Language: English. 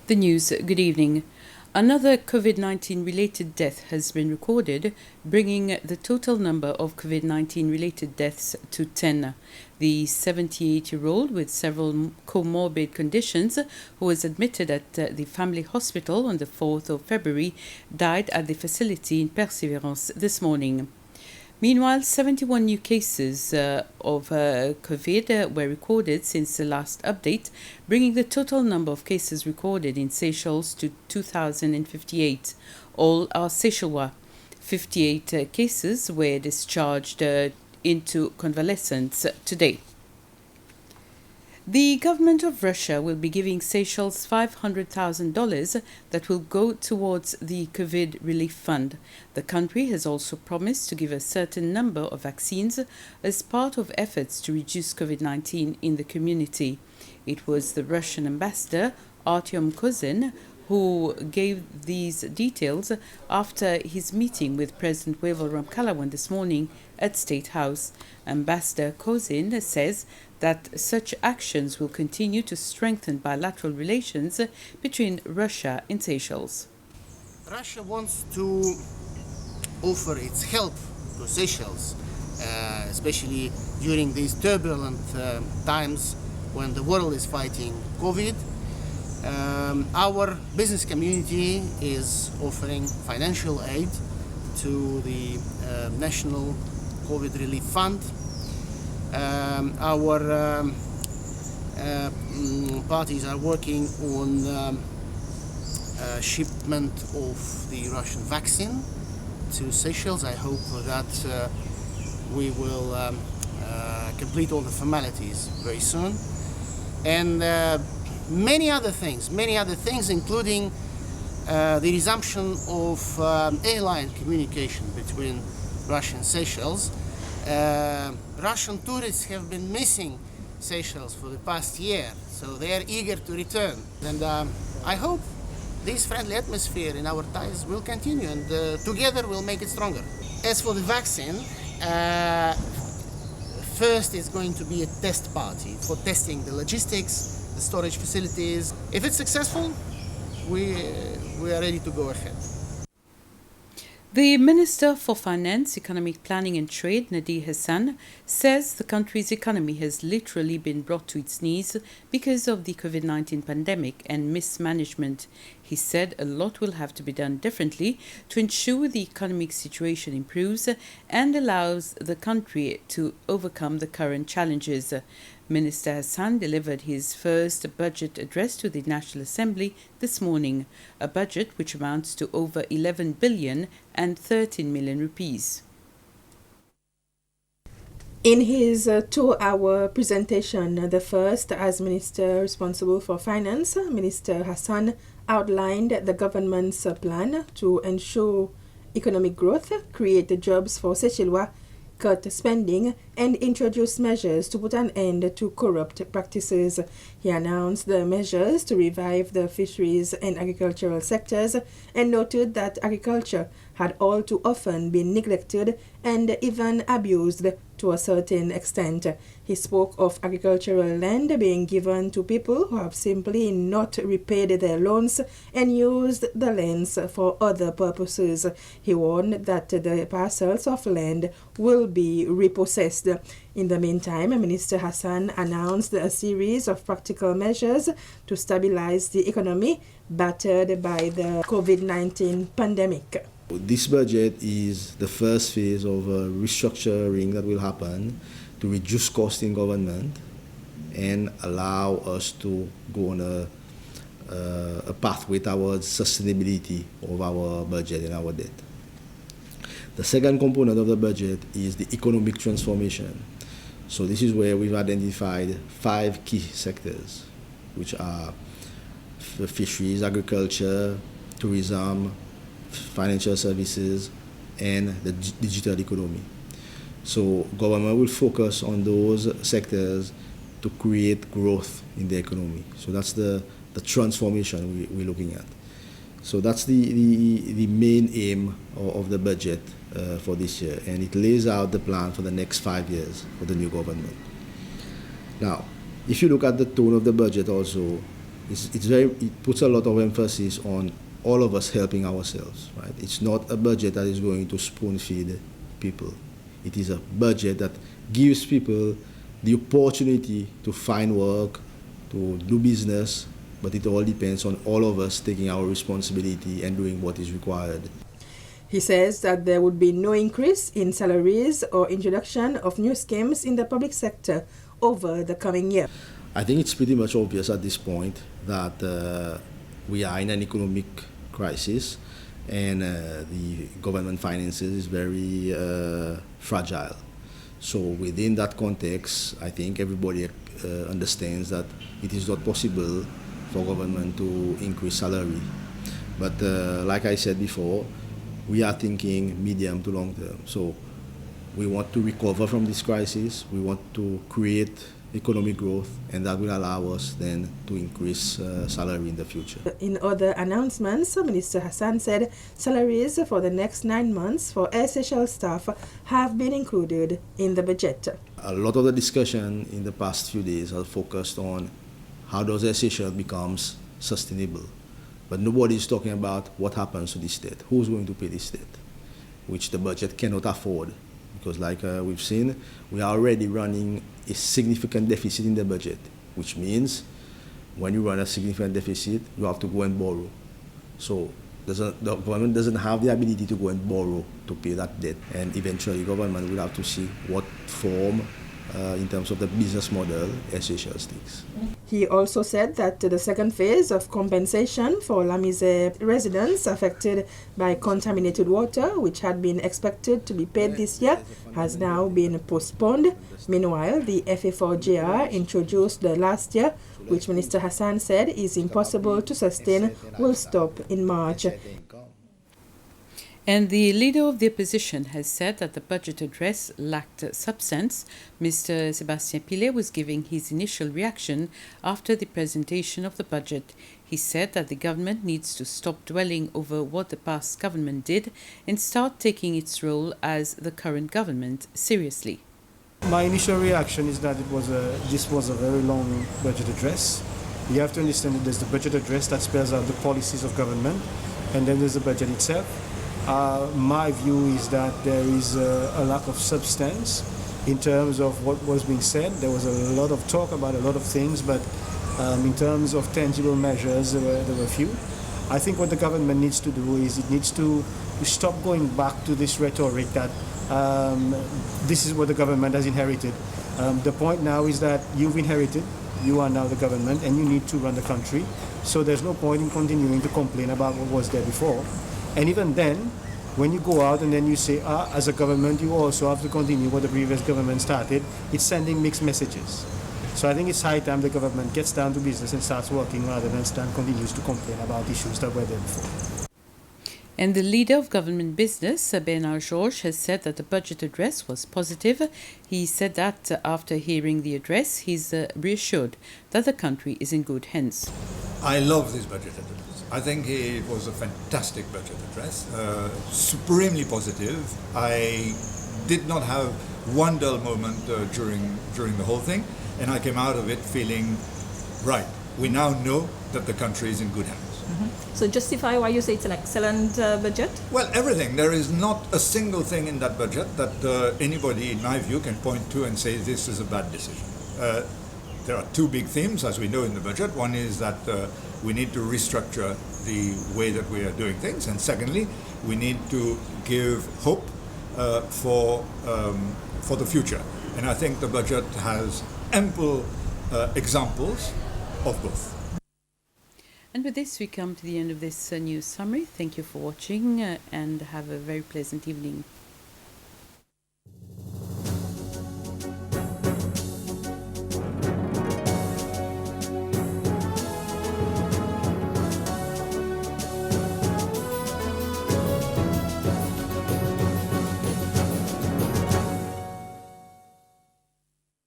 The news, good evening. Another COVID-19 related death has been recorded, bringing the total number of COVID-19 related deaths to 10. The 78-year-old with several comorbid conditions, who was admitted at the family hospital on the 4th of February, died at the facility in Perseverance this morning. Meanwhile, 71 new cases of COVID were recorded since the last update, bringing the total number of cases recorded in Seychelles to 2,058. All are Seychellois. 58 cases were discharged into convalescence today. The government of Russia will be giving Seychelles $500,000 that will go towards the COVID relief fund. The country has also promised to give a certain number of vaccines as part of efforts to reduce COVID-19 in the community. It was the Russian ambassador, Artyom Kozin, who gave these details after his meeting with President Wavel Ramkalawan this morning at State House. Ambassador Kozin says that such actions will continue to strengthen bilateral relations between Russia and Seychelles. Russia wants to offer its help to Seychelles, especially during these turbulent times when the world is fighting COVID. Our business community is offering financial aid to the National COVID Relief Fund. Our parties are working on shipment of the Russian vaccine to Seychelles. I hope that we will complete all the formalities very soon. And many other things, including the resumption of airline communication between Russia and Seychelles. Russian tourists have been missing Seychelles for the past year, so they are eager to return. And I hope this friendly atmosphere in our ties will continue, and together we'll make it stronger. As for the vaccine, first is going to be a test party for testing the logistics, the storage facilities. If it's successful, we are ready to go ahead. The Minister for Finance, Economic Planning and Trade, Nadir Hassan, says the country's economy has literally been brought to its knees because of the COVID-19 pandemic and mismanagement. He said a lot will have to be done differently to ensure the economic situation improves and allows the country to overcome the current challenges. Minister Hassan delivered his first budget address to the National Assembly this morning, a budget which amounts to over 11 billion and 13 million rupees. In his 2-hour presentation, the first as Minister responsible for Finance, Minister Hassan outlined the government's plan to ensure economic growth, create jobs for Seychellois, cut spending, and introduce measures to put an end to corrupt practices. He announced the measures to revive the fisheries and agricultural sectors and noted that agriculture had all too often been neglected and even abused to a certain extent. He spoke of agricultural land being given to people who have simply not repaid their loans and used the lands for other purposes. He warned that the parcels of land will be repossessed. In the meantime, Minister Hassan announced a series of practical measures to stabilize the economy battered by the COVID-19 pandemic. This budget is the first phase of a restructuring that will happen to reduce costs in government and allow us to go on a pathway towards sustainability of our budget and our debt. The second component of the budget is the economic transformation. So this is where we've identified 5 key sectors, which are fisheries, agriculture, tourism, financial services, and the digital economy. So government will focus on those sectors to create growth in the economy. So that's the transformation we're looking at. So that's the main aim of the budget for this year, and it lays out the plan for the next 5 years for the new government. Now, if you look at the tone of the budget also, It puts a lot of emphasis on all of us helping ourselves, right? It's not a budget that is going to spoon feed people. It is a budget that gives people the opportunity to find work, to do business, but it all depends on all of us taking our responsibility and doing what is required. He says that there would be no increase in salaries or introduction of new schemes in the public sector over the coming year. I think it's pretty much obvious at this point that we are in an economic crisis, and the government finances is very fragile. So within that context, I think everybody understands that it is not possible for government to increase salary. But like I said before, we are thinking medium to long term. So we want to recover from this crisis. We want to create economic growth, and that will allow us then to increase salary in the future. In other announcements, Minister Hassan said salaries for the next 9 months for Air Seychelles staff have been included in the budget. A lot of the discussion in the past few days has focused on how does Air Seychelles becomes sustainable. But nobody is talking about what happens to this debt. Who's going to pay this debt, which the budget cannot afford. Because like we've seen, we are already running a significant deficit in the budget, which means when you run a significant deficit, you have to go and borrow. So the government doesn't have the ability to go and borrow to pay that debt. And eventually government will have to see what form, in terms of the business model, Air Seychelles takes. He also said that the second phase of compensation for La Misère residents affected by contaminated water, which had been expected to be paid this year, has now been postponed. Meanwhile, the FA4JR introduced last year, which Minister Hassan said is impossible to sustain, will stop in March. And the leader of the opposition has said that the budget address lacked substance. Mr. Sébastien Pillet was giving his initial reaction after the presentation of the budget. He said that the government needs to stop dwelling over what the past government did and start taking its role as the current government seriously. My initial reaction is that this was a very long budget address. You have to understand that there's the budget address that spells out the policies of government, and then there's the budget itself. My view is that there is a lack of substance in terms of what was being said. There was a lot of talk about a lot of things, but in terms of tangible measures, there were few. I think what the government needs to do is it needs to stop going back to this rhetoric that this is what the government has inherited. The point now is that you've inherited, you are now the government, and you need to run the country. So there's no point in continuing to complain about what was there before. And even then, when you go out and then you say, as a government, you also have to continue what the previous government started, it's sending mixed messages. So I think it's high time the government gets down to business and starts working rather than continues to complain about issues that were there before. And the leader of government business, Bernard Georges, has said that the budget address was positive. He said that after hearing the address, he's reassured that the country is in good hands. I love this budget address. I think it was a fantastic budget address, supremely positive. I did not have one dull moment during the whole thing, and I came out of it feeling, right, we now know that the country is in good hands. Mm-hmm. So justify why you say it's an excellent budget? Well, everything. There is not a single thing in that budget that anybody, in my view, can point to and say this is a bad decision. There are two big themes, as we know in the budget. One is that we need to restructure the way that we are doing things, and secondly, we need to give hope for the future. And I think the budget has ample examples of both. And with this, we come to the end of this news summary. Thank you for watching and have a very pleasant evening.